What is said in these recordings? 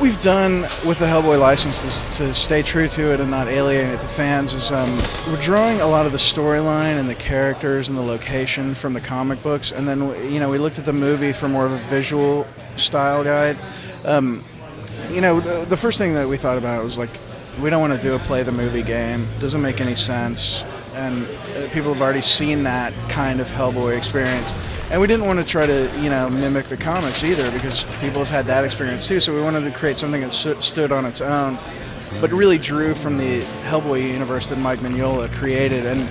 we've done with the Hellboy license to stay true to it and not alienate the fans is we're drawing a lot of the storyline and the characters and the location from the comic books, and then we looked at the movie for more of a visual style guide. The first thing that we thought about was like, we don't want to do a play the movie game. Doesn't make any sense, and people have already seen that kind of Hellboy experience. And we didn't want to try to, mimic the comics either, because people have had that experience too. So we wanted to create something that stood on its own, but really drew from the Hellboy universe that Mike Mignola created. And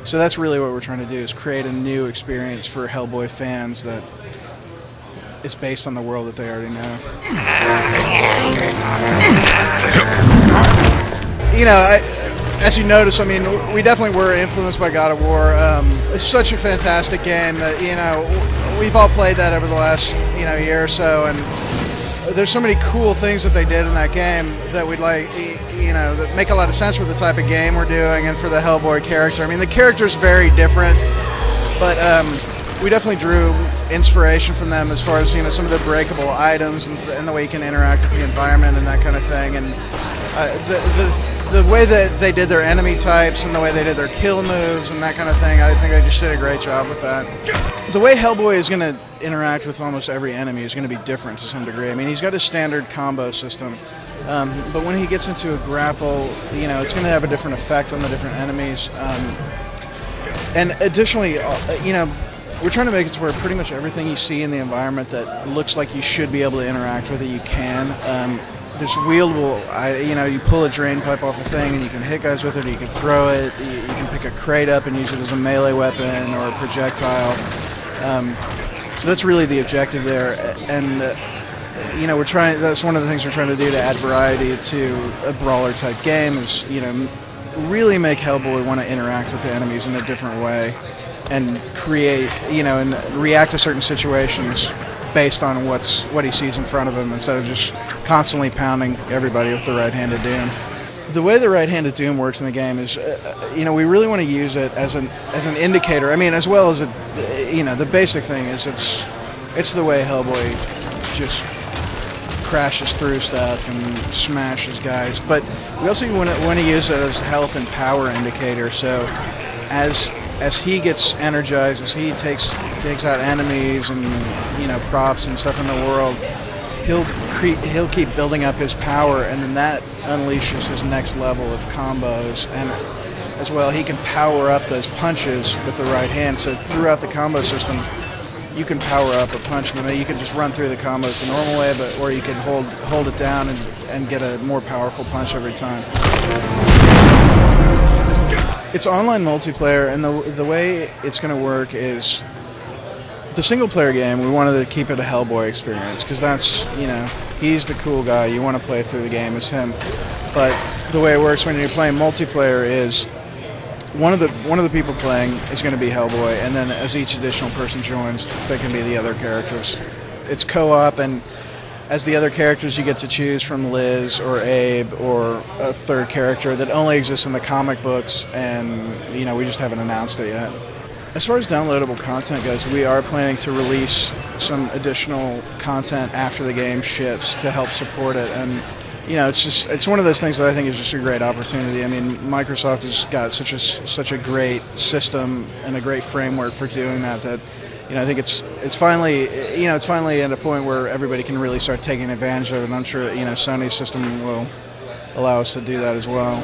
so that's really what we're trying to do, is create a new experience for Hellboy fans that is based on the world that they already know. As you notice, we definitely were influenced by God of War. It's such a fantastic game that, we've all played that over the last, year or so, and there's so many cool things that they did in that game that we'd like, that make a lot of sense for the type of game we're doing and for the Hellboy character. The character's very different, but we definitely drew inspiration from them as far as, some of the breakable items and the way you can interact with the environment and that kind of thing. And the way that they did their enemy types and the way they did their kill moves and that kind of thing, I think they just did a great job with that. The way Hellboy is going to interact with almost every enemy is going to be different to some degree. He's got a standard combo system, but when he gets into a grapple, it's going to have a different effect on the different enemies. And additionally, we're trying to make it to where pretty much everything you see in the environment that looks like you should be able to interact with it, you can. There's wieldable, you pull a drain pipe off a thing and you can hit guys with it, or you can throw it, you can pick a crate up and use it as a melee weapon or a projectile. So that's really the objective there. And, that's one of the things we're trying to do to add variety to a brawler type game is, really make Hellboy want to interact with the enemies in a different way and create, and react to certain situations based on what he sees in front of him, instead of just constantly pounding everybody with the right-handed doom. The way the right-handed doom works in the game is, we really want to use it as an indicator. As well as the basic thing is it's the way Hellboy just crashes through stuff and smashes guys. But we also want to use it as a health and power indicator. So as he gets energized, as he takes out enemies and props and stuff in the world, he'll keep building up his power, and then that unleashes his next level of combos. And as well, he can power up those punches with the right hand. So throughout the combo system, you can power up a punch. You can just run through the combos the normal way, or you can hold it down and get a more powerful punch every time. It's online multiplayer, and the way it's going to work is the single-player game. We wanted to keep it a Hellboy experience because that's, he's the cool guy. You want to play through the game as him. But the way it works when you're playing multiplayer is one of the people playing is going to be Hellboy, and then as each additional person joins, they can be the other characters. It's co-op, and as the other characters, you get to choose from Liz or Abe or a third character that only exists in the comic books, and we just haven't announced it yet. As far as downloadable content goes, we are planning to release some additional content after the game ships to help support it, and it's one of those things that I think is just a great opportunity. Microsoft has got such a great system and a great framework for doing that I think it's finally at a point where everybody can really start taking advantage of it, and I'm sure Sony's system will allow us to do that as well.